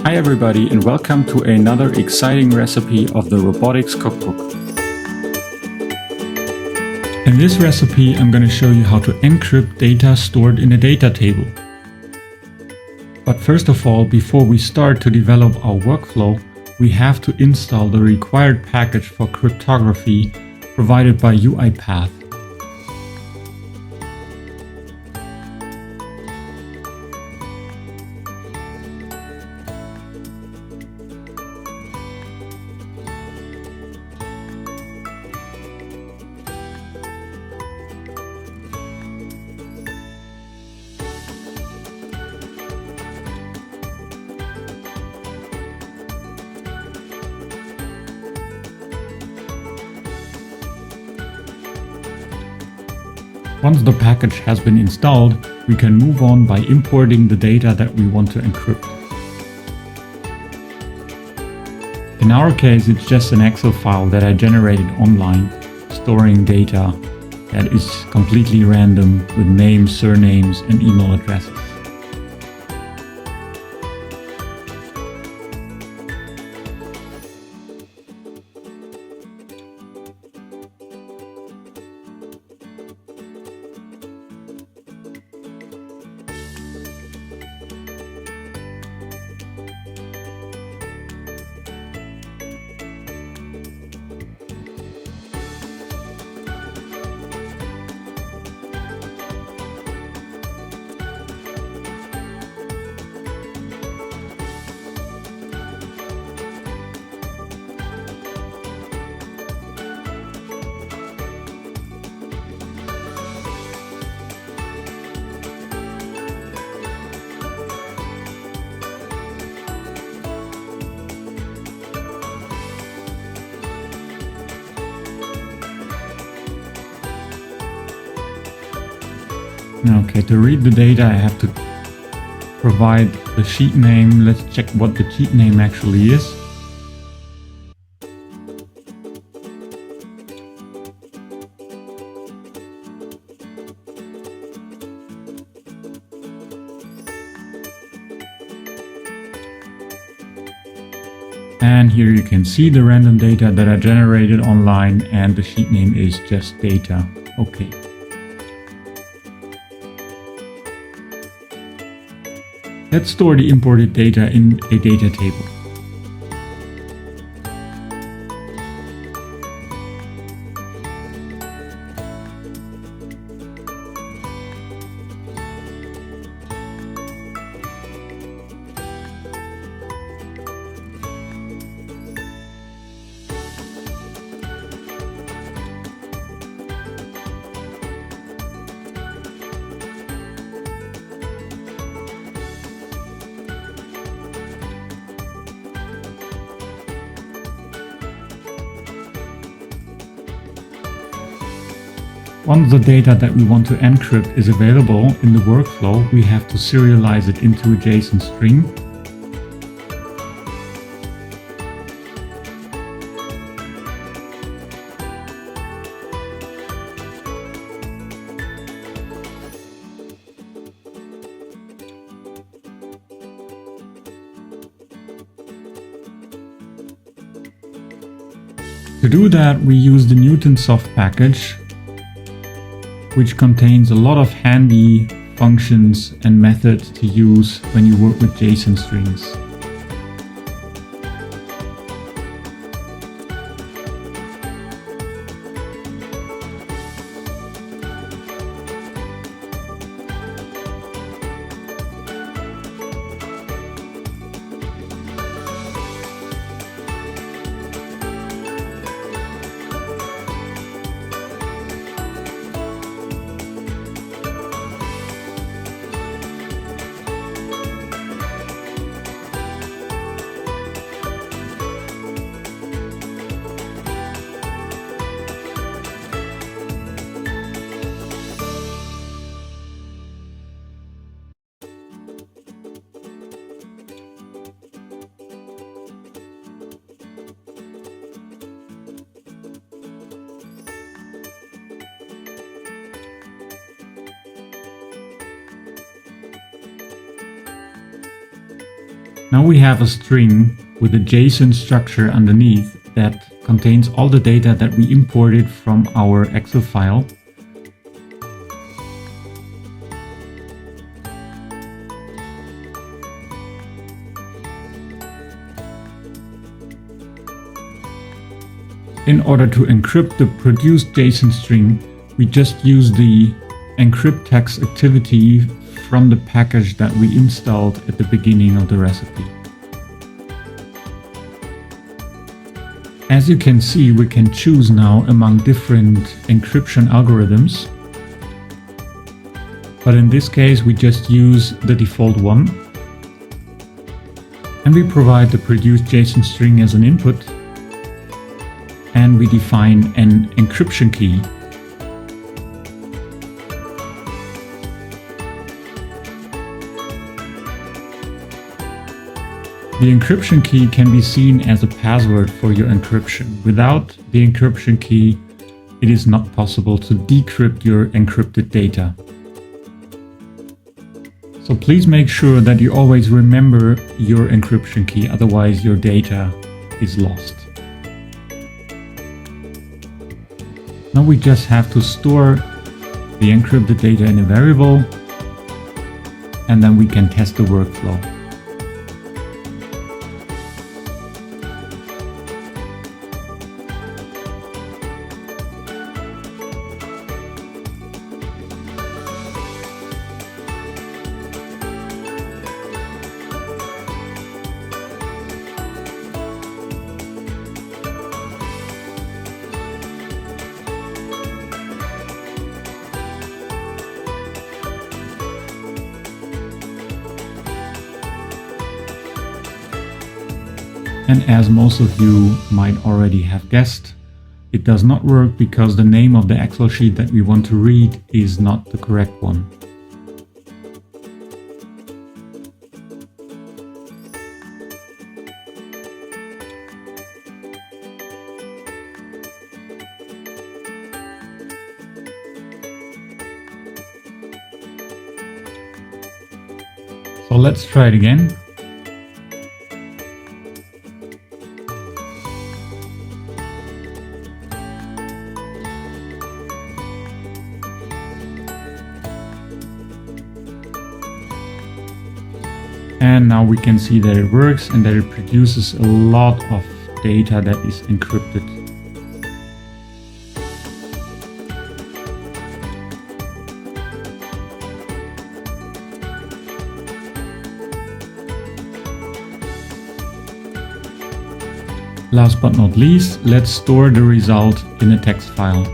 Hi everybody and welcome to another exciting recipe of the Robotics Cookbook. In this recipe I'm going to show you how to encrypt data stored in a data table. But first of all, before we start to develop our workflow, we have to install the required package for cryptography provided by UiPath. Once the package has been installed, we can move on by importing the data that we want to encrypt. In our case, it's just an Excel file that I generated online, storing data that is completely random with names, surnames, and email addresses. Okay, to read the data I have to provide the sheet name. Let's check what the sheet name actually is. And here you can see the random data that I generated online, and the sheet name is just data. Okay. Let's store the imported data in a data table. Once the data that we want to encrypt is available in the workflow, we have to serialize it into a JSON string. To do that, we use the Newtonsoft package, which contains a lot of handy functions and methods to use when you work with JSON strings. Now we have a string with a JSON structure underneath that contains all the data that we imported from our Excel file. In order to encrypt the produced JSON string, we just use the encrypt text activity from the package that we installed at the beginning of the recipe. As you can see, we can choose now among different encryption algorithms. But in this case, we just use the default one. And we provide the produced JSON string as an input. And we define an encryption key. The encryption key can be seen as a password for your encryption. Without the encryption key, it is not possible to decrypt your encrypted data. So please make sure that you always remember your encryption key, otherwise your data is lost. Now we just have to store the encrypted data in a variable, and then we can test the workflow. And as most of you might already have guessed, it does not work because the name of the Excel sheet that we want to read is not the correct one. So let's try it again. And now we can see that it works and that it produces a lot of data that is encrypted. Last but not least, let's store the result in a text file.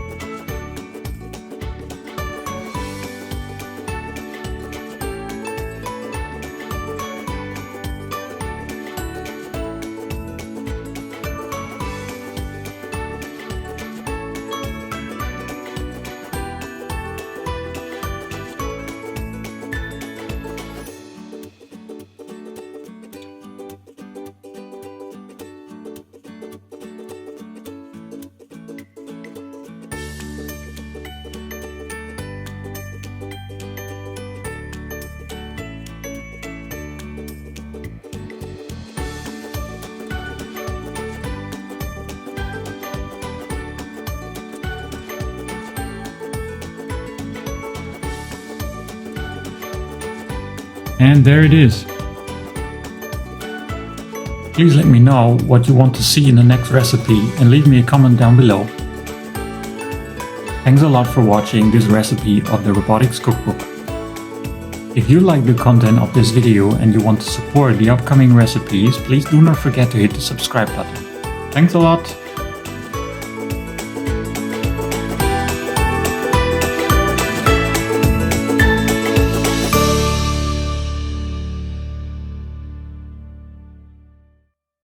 And there it is. Please let me know what you want to see in the next recipe and leave me a comment down below. Thanks a lot for watching this recipe of the Robotics Cookbook. If you like the content of this video and you want to support the upcoming recipes, please do not forget to hit the subscribe button. Thanks a lot!